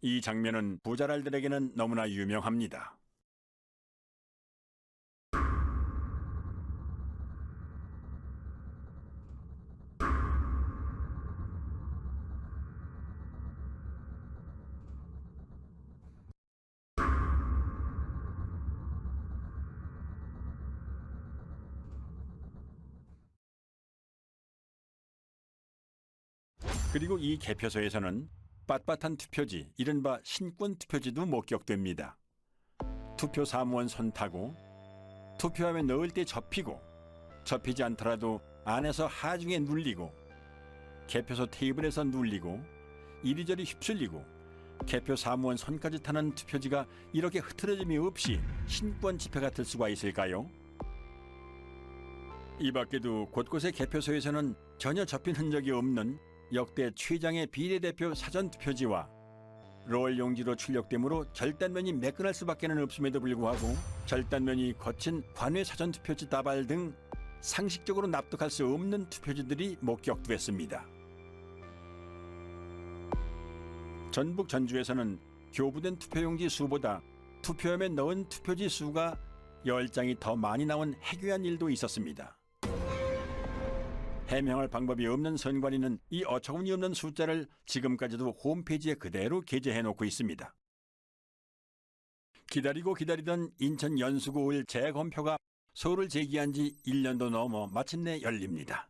이 장면은 부자랄들에게는 너무나 유명합니다. 그리고 이 개표소에서는 빳빳한 투표지, 이른바 신권 투표지도 목격됩니다. 투표 사무원 손 타고 투표함에 넣을 때 접히고 접히지 않더라도 안에서 하중에 눌리고 개표소 테이블에서 눌리고 이리저리 휩쓸리고 개표 사무원 손까지 타는 투표지가 이렇게 흐트러짐이 없이 신권 지폐가 될 수가 있을까요? 이 밖에도 곳곳의 개표소에서는 전혀 접힌 흔적이 없는 역대 최장의 비례대표 사전투표지와 롤 용지로 출력되므로 절단면이 매끈할 수밖에는 없음에도 불구하고 절단면이 거친 관외 사전투표지 다발 등 상식적으로 납득할 수 없는 투표지들이 목격됐습니다. 전북 전주에서는 교부된 투표용지 수보다 투표함에 넣은 투표지 수가 10장이 더 많이 나온 해괴한 일도 있었습니다. 해명할 방법이 없는 선관위는 이 어처구니 없는 숫자를 지금까지도 홈페이지에 그대로 게재해놓고 있습니다. 기다리고 기다리던 인천 연수구 5일 재검표가 소를 제기한 지 1년도 넘어 마침내 열립니다.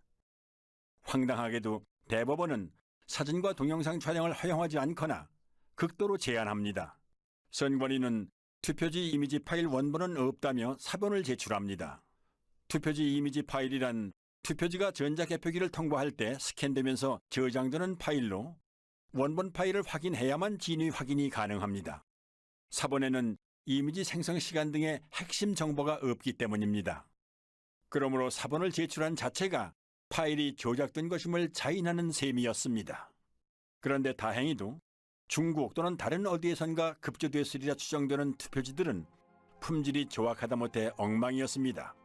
황당하게도 대법원은 사진과 동영상 촬영을 허용하지 않거나 극도로 제한합니다. 선관위는 투표지 이미지 파일 원본은 없다며 사본을 제출합니다. 투표지 이미지 파일이란 투표지가 전자개표기를 통과할 때 스캔되면서 저장되는 파일로 원본 파일을 확인해야만 진위 확인이 가능합니다. 사본에는 이미지 생성 시간 등의 핵심 정보가 없기 때문입니다. 그러므로 사본을 제출한 자체가 파일이 조작된 것임을 자인하는 셈이었습니다. 그런데 다행히도 중국 또는 다른 어디에선가 급조됐으리라 추정되는 투표지들은 품질이 조악하다 못해 엉망이었습니다.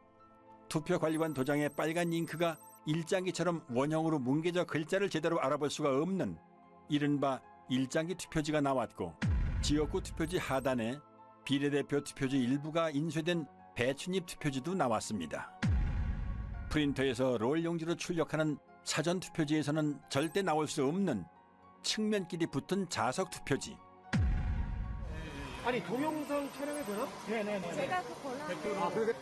투표관리관 도장의 빨간 잉크가 일장기처럼 원형으로 뭉개져 글자를 제대로 알아볼 수가 없는 이른바 일장기 투표지가 나왔고, 지역구 투표지 하단에 비례대표 투표지 일부가 인쇄된 배춘입 투표지도 나왔습니다. 프린터에서 롤 용지로 출력하는 사전 투표지에서는 절대 나올 수 없는 측면끼리 붙은 자석 투표지. 아니 동영상 촬영해도 되나? 네네네. 제가 그 권한을 아 그래?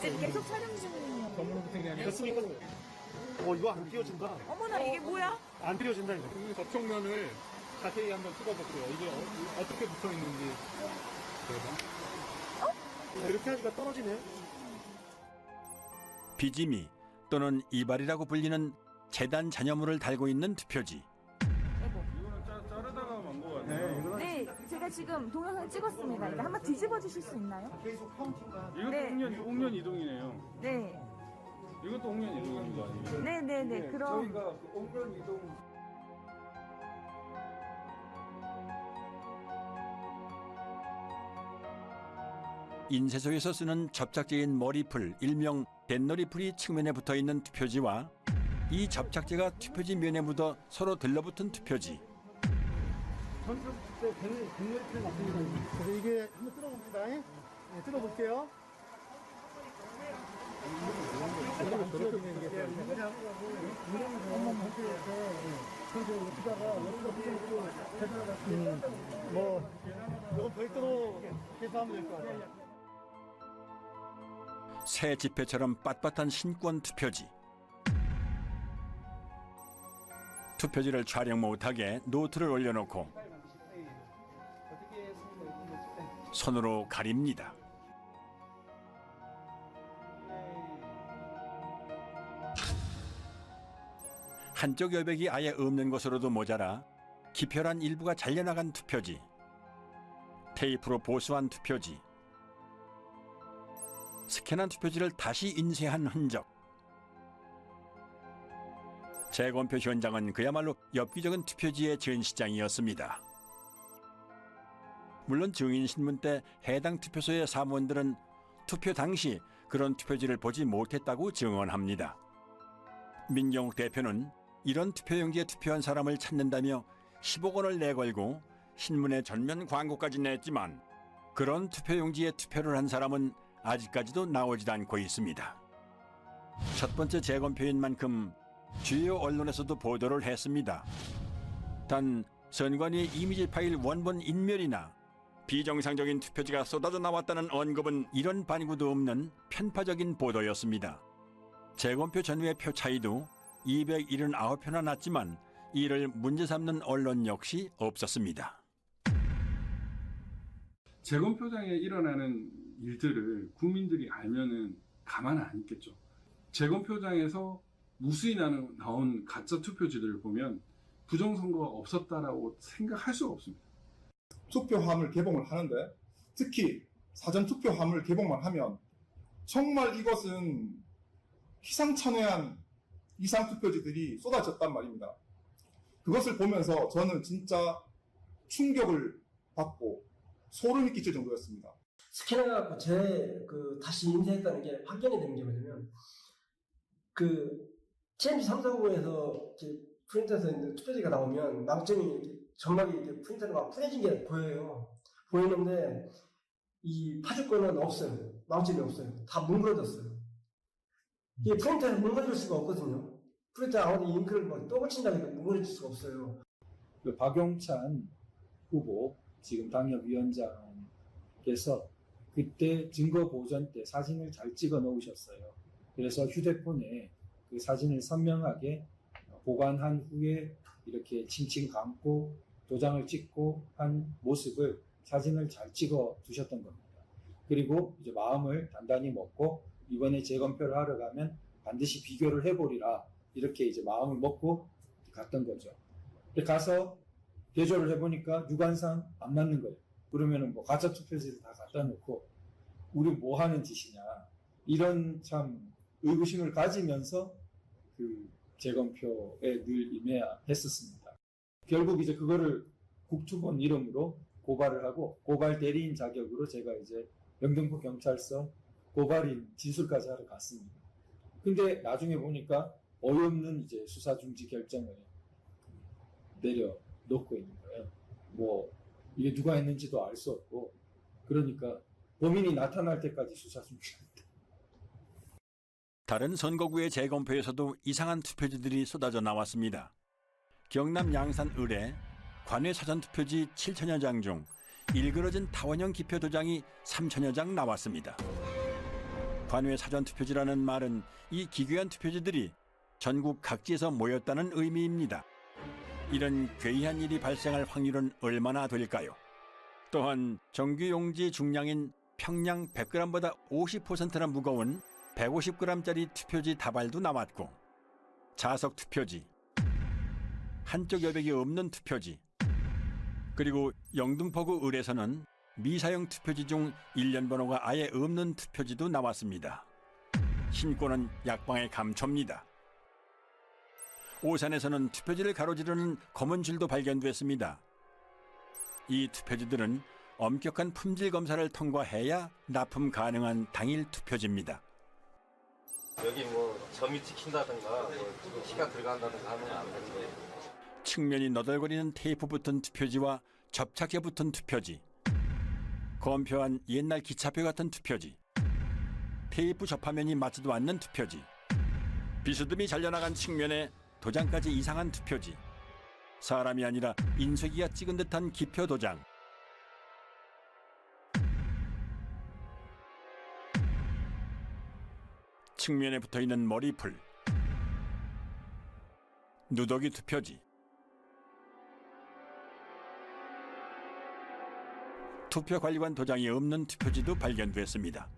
지금 계속 촬영 중이에요. 됐으니까 이거 안 띄워진다. 어머나 이게 뭐야? 안 띄워진다 이거. 이 접촉면을 자세히 한번 찍어볼게요. 이게 어떻게 붙어 있는지. 이렇게 하니까 떨어지네. 비지미 또는 이발이라고 불리는 재단 잔여물을 달고 있는 투표지. 이거는 자르다가 만 거 같아요. 네, 제가 지금 동영상 찍었습니다. 이거 한번 뒤집어 주실 수 있나요? 계속 카운팅가. 이것도 네. 홍련 이동이네요. 네, 이것도 홍련 이동인 거 아니에요? 네. 그럼 저희가 그 홍련 이동 인쇄소에서 쓰는 접착제인 머리풀, 일명 댄너리풀이 측면에 붙어있는 투표지와 이 접착제가 투표지 면에 묻어 서로 들러붙은 투표지. 그래서 이게 한번 뜯어봅니다. 네, 뜯어볼게요. 뭐 이건 별도로 계산하면 될 것 같아요. 새 지폐처럼 빳빳한 신권 투표지. 투표지를 촬영 못하게 노트를 올려놓고 손으로 가립니다. 한쪽 여백이 아예 없는 것으로도 모자라 기표란 일부가 잘려나간 투표지, 테이프로 보수한 투표지, 스캔한 투표지를 다시 인쇄한 흔적. 재검표 현장은 그야말로 엽기적인 투표지의 전시장이었습니다. 물론 증인신문 때 해당 투표소의 사무원들은 투표 당시 그런 투표지를 보지 못했다고 증언합니다. 민경욱 대표는 이런 투표용지에 투표한 사람을 찾는다며 10억 원을 내걸고 신문에 전면 광고까지 냈지만 그런 투표용지에 투표를 한 사람은 아직까지도 나오지 않고 있습니다. 첫 번째 재검표인 만큼 주요 언론에서도 보도를 했습니다. 단 선관위의 이미지 파일 원본 인멸이나 비정상적인 투표지가 쏟아져 나왔다는 언급은 이런 반구도 없는 편파적인 보도였습니다. 재검표 전후의 표 차이도 279표나 났지만 이를 문제 삼는 언론 역시 없었습니다. 재검표장에 일어나는 일들을 국민들이 알면은 가만 안 있겠죠. 재검표장에서 무수히 나온 가짜 투표지들을 보면 부정선거가 없었다라고 생각할 수가 없습니다. 투표함을 개봉을 하는데 특히 사전투표함을 개봉만 하면 정말 이것은 희상천외한 이상투표지들이 쏟아졌단 말입니다. 그것을 보면서 저는 진짜 충격을 받고 소름이 끼칠 정도였습니다. 스캔해갖고 다시 인쇄했다는 게 확인이 된 게 뭐냐면, TMC 349에서 프린터에서 있는 투표지가 나오면 남점이 이렇게 점막이 이렇게 프린터가 풀어진 게 보여요. 보이는데, 이 파주권은 없어요. 남점이 없어요. 다 뭉그러졌어요. 이게 프린터에서 뭉그러질 수가 없거든요. 프린터 아무리 잉크를 또 붙인다고 해도 뭉그러질 수가 없어요. 박용찬 후보, 지금 당협위원장께서 그때 증거 보존 때 사진을 잘 찍어 놓으셨어요. 그래서 휴대폰에 그 사진을 선명하게 보관한 후에 이렇게 칭칭 감고 도장을 찍고 한 모습을 사진을 잘 찍어 두셨던 겁니다. 그리고 이제 마음을 단단히 먹고 이번에 재검표를 하러 가면 반드시 비교를 해보리라 이렇게 이제 마음을 먹고 갔던 거죠. 가서 대조를 해보니까 유관상 안 맞는 거예요. 그러면은 뭐 가짜 투표지를 다 갖다 놓고 우리 뭐 하는 짓이냐 이런 참 의구심을 가지면서 그 재검표에 늘 임해야 했었습니다. 결국 이제 그거를 국투본 이름으로 고발을 하고 고발 대리인 자격으로 제가 이제 영등포 경찰서 고발인 진술까지 하러 갔습니다. 근데 나중에 보니까 어이없는 이제 수사 중지 결정을 내려놓고 있는 거예요. 뭐 이게 누가 했는지도 알 수 없고 그러니까 범인이 나타날 때까지 수사 중지합니다. 다른 선거구의 재검표에서도 이상한 투표지들이 쏟아져 나왔습니다. 경남 양산 을에 관외 사전투표지 7천여 장 중 일그러진 타원형 기표 도장이 3천여 장 나왔습니다. 관외 사전투표지라는 말은 이 기괴한 투표지들이 전국 각지에서 모였다는 의미입니다. 이런 괴이한 일이 발생할 확률은 얼마나 될까요? 또한 정규용지 중량인 평량 100g보다 50%나 무거운 150g짜리 투표지 다발도 나왔고 자석 투표지, 한쪽 여백이 없는 투표지, 그리고 영등포구 을에서는 미사용 투표지 중 일련 번호가 아예 없는 투표지도 나왔습니다. 신고는 약방의 감초입니다. 오산에서는 투표지를 가로지르는 검은 줄도 발견됐습니다. 이 투표지들은 엄격한 품질 검사를 통과해야 납품 가능한 당일 투표지입니다. 여기 뭐 점이 찍힌다든가 뭐 키가 들어간다든가 하면 안 되는데 측면이 너덜거리는 테이프 붙은 투표지와 접착제 붙은 투표지, 검표한 옛날 기차표 같은 투표지, 테이프 접화면이 맞지도 않는 투표지, 비스듬히 잘려나간 측면에 도장까지 이상한 투표지, 사람이 아니라 인쇄기가 찍은 듯한 기표 도장, 측면에 붙어있는 머리풀, 누더기 투표지, 투표관리관 도장이 없는 투표지도 발견됐습니다.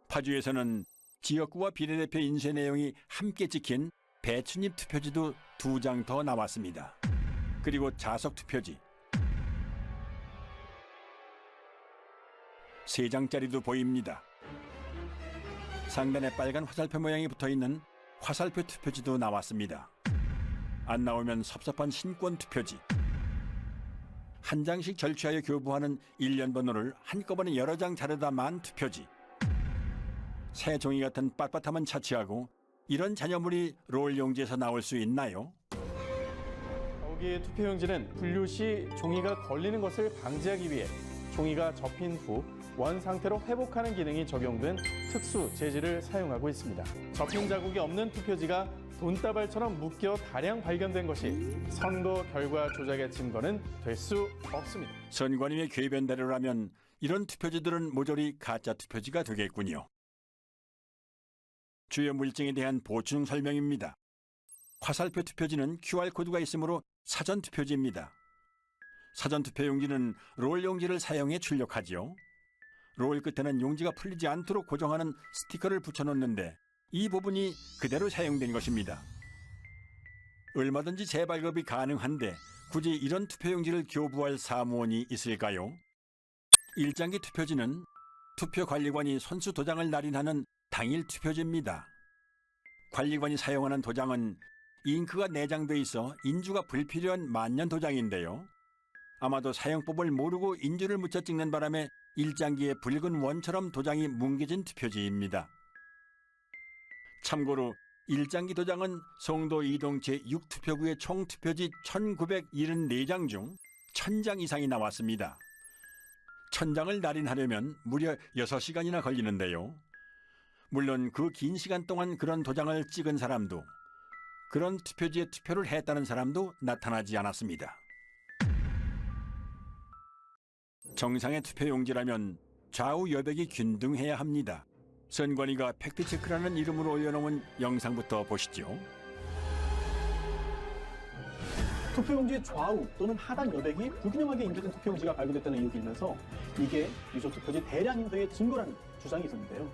파주에서는 지역구와 비례대표 인쇄 내용이 함께 찍힌 배춧잎 투표지도 2장 더 나왔습니다. 그리고 자석 투표지 3장짜리도 보입니다. 상단에 빨간 화살표 모양이 붙어있는 화살표 투표지도 나왔습니다. 안 나오면 섭섭한 신권 투표지, 한 장씩 절취하여 교부하는 일련 번호를 한꺼번에 여러 장 자르다 만 투표지, 새 종이 같은 빳빳함은 차치하고 이런 잔여물이 롤 용지에서 나올 수 있나요? 여기에 투표용지는 분류 시 종이가 걸리는 것을 방지하기 위해 종이가 접힌 후 원 상태로 회복하는 기능이 적용된 특수 재질을 사용하고 있습니다. 접힌 자국이 없는 투표지가 돈다발처럼 묶여 다량 발견된 것이 선거 결과 조작의 증거는 될 수 없습니다. 선관위의 궤변대로라면 이런 투표지들은 모조리 가짜 투표지가 되겠군요. 주요 물증에 대한 보충 설명입니다. 화살표 투표지는 QR코드가 있으므로 사전 투표지입니다. 사전 투표용지는 롤 용지를 사용해 출력하지요. 롤 끝에는 용지가 풀리지 않도록 고정하는 스티커를 붙여놓는데 이 부분이 그대로 사용된 것입니다. 얼마든지 재발급이 가능한데 굳이 이런 투표용지를 교부할 사무원이 있을까요? 일장기 투표지는 투표관리관이 선수 도장을 날인하는 당일 투표지입니다. 관리관이 사용하는 도장은 잉크가 내장돼 있어 인주가 불필요한 만년 도장인데요. 아마도 사용법을 모르고 인주를 묻혀 찍는 바람에 일장기에 붉은 원처럼 도장이 뭉개진 투표지입니다. 참고로 일장기 도장은 송도 이동 제6투표구의 총 투표지 1974장 중 1000장 이상이 나왔습니다. 1000장을 날인하려면 무려 6시간이나 걸리는데요. 물론 그 긴 시간 동안 그런 도장을 찍은 사람도 그런 투표지에 투표를 했다는 사람도 나타나지 않았습니다. 정상의 투표용지라면 좌우 여백이 균등해야 합니다. 선관위가 팩트체크라는 이름으로 올려놓은 영상부터 보시죠. 투표용지의 좌우 또는 하단 여백이 불균형하게 인쇄된 투표용지가 발견됐다는 의혹이 있면서 이게 유조 투표지 대량 인쇄의 증거라는 주장이 있었는데요.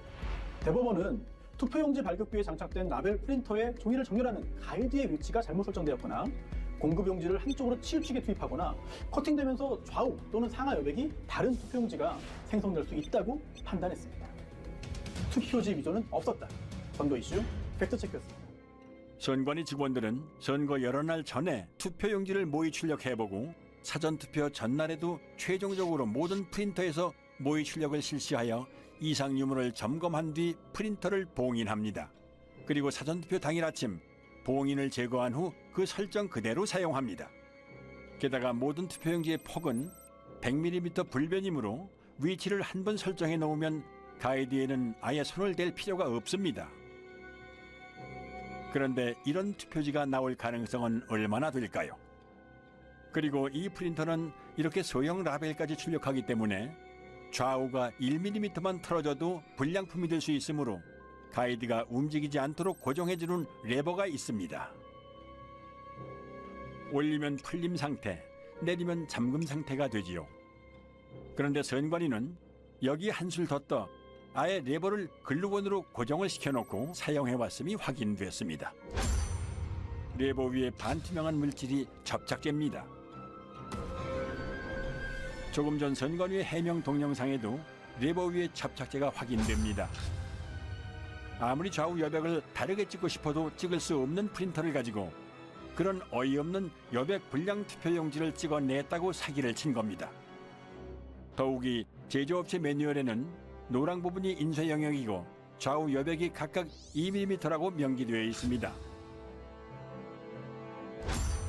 대법원은 투표용지 발급기에 장착된 라벨 프린터에 종이를 정렬하는 가이드의 위치가 잘못 설정되었거나 공급용지를 한쪽으로 치우치게 투입하거나 커팅되면서 좌우 또는 상하 여백이 다른 투표용지가 생성될 수 있다고 판단했습니다. 투표지 위조는 없었다. 선거 이슈 팩트체크였습니다. 선관위 직원들은 선거 여러 날 전에 투표용지를 모의 출력해보고 사전투표 전날에도 최종적으로 모든 프린터에서 모의 출력을 실시하여 이상 유무를 점검한 뒤 프린터를 봉인합니다. 그리고 사전투표 당일 아침 봉인을 제거한 후 그 설정 그대로 사용합니다. 게다가 모든 투표용지의 폭은 100mm 불변이므로 위치를 한 번 설정해 놓으면 가이드에는 아예 손을 댈 필요가 없습니다. 그런데 이런 투표지가 나올 가능성은 얼마나 될까요? 그리고 이 프린터는 이렇게 소형 라벨까지 출력하기 때문에 좌우가 1mm만 틀어져도 불량품이 될 수 있으므로 가이드가 움직이지 않도록 고정해주는 레버가 있습니다. 올리면 풀림 상태, 내리면 잠금 상태가 되지요. 그런데 선관위는 여기 한술 더 떠 아예 레버를 글루건으로 고정을 시켜놓고 사용해왔음이 확인됐습니다. 레버 위에 반투명한 물질이 접착제입니다. 조금 전 선관위의 해명 동영상에도 레버 위에 접착제가 확인됩니다. 아무리 좌우 여백을 다르게 찍고 싶어도 찍을 수 없는 프린터를 가지고 그런 어이없는 여백 불량 투표용지를 찍어냈다고 사기를 친 겁니다. 더욱이 제조업체 매뉴얼에는 노랑 부분이 인쇄 영역이고 좌우 여백이 각각 2mm라고 명기되어 있습니다.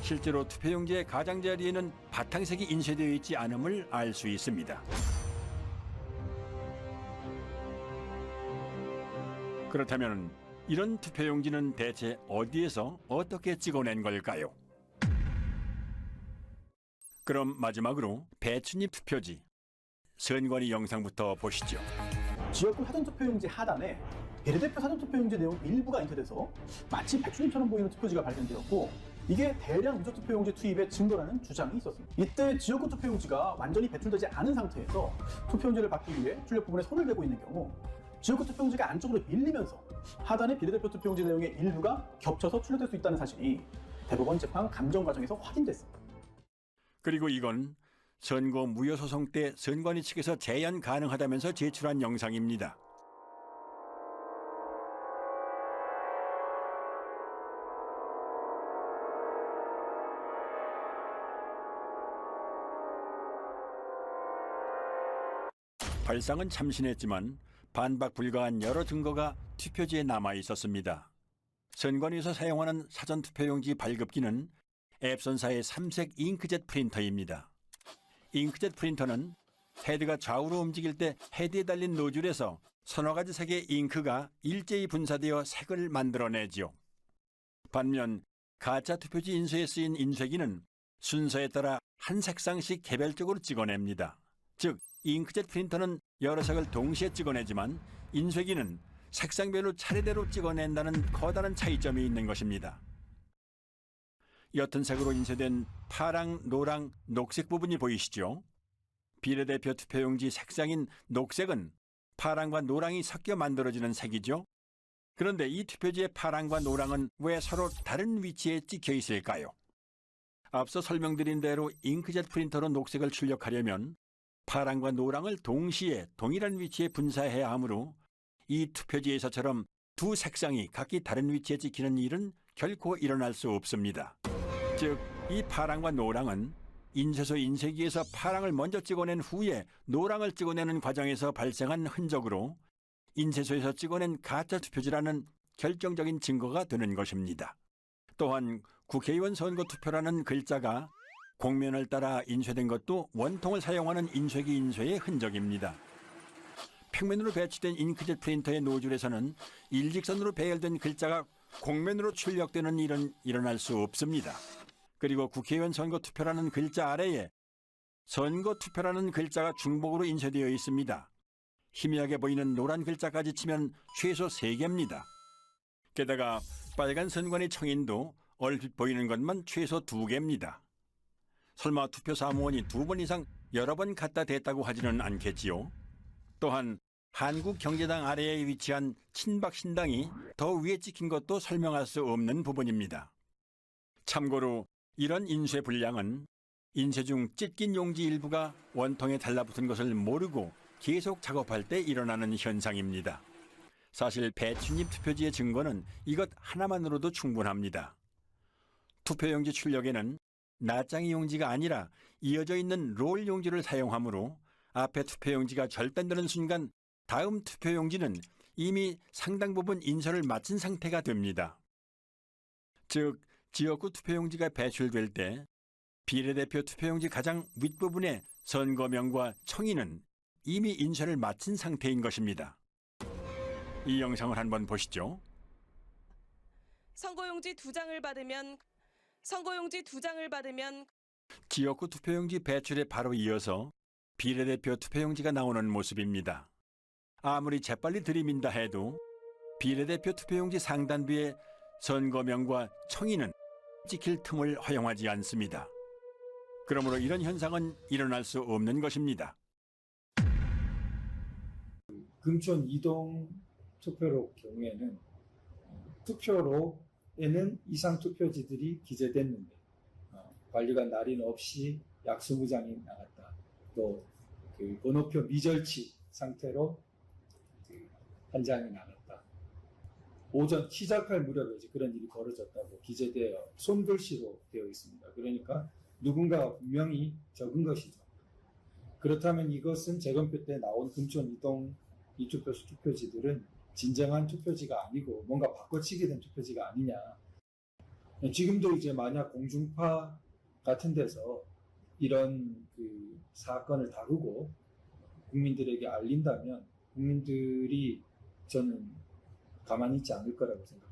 실제로 투표용지의 가장자리에는 바탕색이 인쇄되어 있지 않음을 알 수 있습니다. 그렇다면 이런 투표용지는 대체 어디에서 어떻게 찍어낸 걸까요? 그럼 마지막으로 배춧잎 투표지, 선관위 영상부터 보시죠. 지역구 사전투표용지 하단에 비례대표 사전투표용지 내용 일부가 인쇄돼서 마치 배춧잎처럼 보이는 투표지가 발견되었고 이게 대량 유조 투표용지 투입의 증거라는 주장이 있었습니다. 이때 지역구 투표용지가 완전히 배출되지 않은 상태에서 투표용지를 받기 위해 출력 부분에 손을 대고 있는 경우 지역구 투표용지가 안쪽으로 밀리면서 하단의 비례대표 투표용지 내용의 일부가 겹쳐서 출력될 수 있다는 사실이 대법원 재판 감정 과정에서 확인됐습니다. 그리고 이건 선거 무효소송 때 선관위 측에서 재연 가능하다면서 제출한 영상입니다. 발상은 참신했지만 반박 불가한 여러 증거가 투표지에 남아 있었습니다. 선관위에서 사용하는 사전투표용지 발급기는 앱손사의 3색 잉크젯 프린터입니다. 잉크젯 프린터는 헤드가 좌우로 움직일 때 헤드에 달린 노즐에서 서너 가지 색의 잉크가 일제히 분사되어 색을 만들어내지요. 반면 가짜 투표지 인쇄에 쓰인 인쇄기는 순서에 따라 한 색상씩 개별적으로 찍어냅니다. 즉, 잉크젯 프린터는 여러 색을 동시에 찍어내지만 인쇄기는 색상별로 차례대로 찍어낸다는 커다란 차이점이 있는 것입니다. 옅은 색으로 인쇄된 파랑, 노랑, 녹색 부분이 보이시죠? 비례대표 투표용지 색상인 녹색은 파랑과 노랑이 섞여 만들어지는 색이죠. 그런데 이 투표지의 파랑과 노랑은 왜 서로 다른 위치에 찍혀 있을까요? 앞서 설명드린 대로 잉크젯 프린터로 녹색을 출력하려면 파랑과 노랑을 동시에 동일한 위치에 분사해야 하므로 이 투표지에서처럼 두 색상이 각기 다른 위치에 찍히는 일은 결코 일어날 수 없습니다. 즉, 이 파랑과 노랑은 인쇄소 인쇄기에서 파랑을 먼저 찍어낸 후에 노랑을 찍어내는 과정에서 발생한 흔적으로 인쇄소에서 찍어낸 가짜 투표지라는 결정적인 증거가 되는 것입니다. 또한 국회의원 선거 투표라는 글자가 곡면을 따라 인쇄된 것도 원통을 사용하는 인쇄기 인쇄의 흔적입니다. 평면으로 배치된 잉크젯 프린터의 노즐에서는 일직선으로 배열된 글자가 곡면으로 출력되는 일은 일어날 수 없습니다. 그리고 국회의원 선거 투표라는 글자 아래에 선거 투표라는 글자가 중복으로 인쇄되어 있습니다. 희미하게 보이는 노란 글자까지 치면 최소 3개입니다. 게다가 빨간 선관위 청인도 얼핏 보이는 것만 최소 2개입니다. 설마 투표 사무원이 2번 이상 여러 번 갖다 댔다고 하지는 않겠지요? 또한 한국경제당 아래에 위치한 친박신당이 더 위에 찍힌 것도 설명할 수 없는 부분입니다. 참고로 이런 인쇄 불량은 인쇄 중 찢긴 용지 일부가 원통에 달라붙은 것을 모르고 계속 작업할 때 일어나는 현상입니다. 사실 배춧잎 투표지의 증거는 이것 하나만으로도 충분합니다. 투표용지 출력에는 낱장이 용지가 아니라 이어져 있는 롤 용지를 사용하므로 앞에 투표용지가 절단되는 순간 다음 투표용지는 이미 상당 부분 인쇄를 마친 상태가 됩니다. 즉, 지역구 투표용지가 배출될 때 비례대표 투표용지 가장 윗부분의 선거명과 청인은 이미 인쇄를 마친 상태인 것입니다. 이 영상을 한번 보시죠. 선거용지 2장을 받으면 지역구 투표용지 배출에 바로 이어서 비례대표 투표용지가 나오는 모습입니다. 아무리 재빨리 들이민다 해도 비례대표 투표용지 상단부에 선거명과 청인은 찍힐 틈을 허용하지 않습니다. 그러므로 이런 현상은 일어날 수 없는 것입니다. 금촌 이동 투표로 경우에는 투표로에는 이상 투표지들이 기재됐는데 관리관 날인 없이 약수무장이 나갔다. 또 그 번호표 미절치 상태로 한 장이 나갔다. 오전 시작할 무렵에 그런 일이 벌어졌다고 기재되어 손글씨로 되어 있습니다. 그러니까 누군가가 분명히 적은 것이죠. 그렇다면 이것은 재검표 때 나온 금촌 이동 이투표소 투표지들은 진정한 투표지가 아니고 뭔가 바꿔치기 된 투표지가 아니냐. 지금도 이제 만약 공중파 같은 데서 이런 그 사건을 다루고 국민들에게 알린다면 국민들이 저는 가만히 있지 않을 거라고 생각합니다.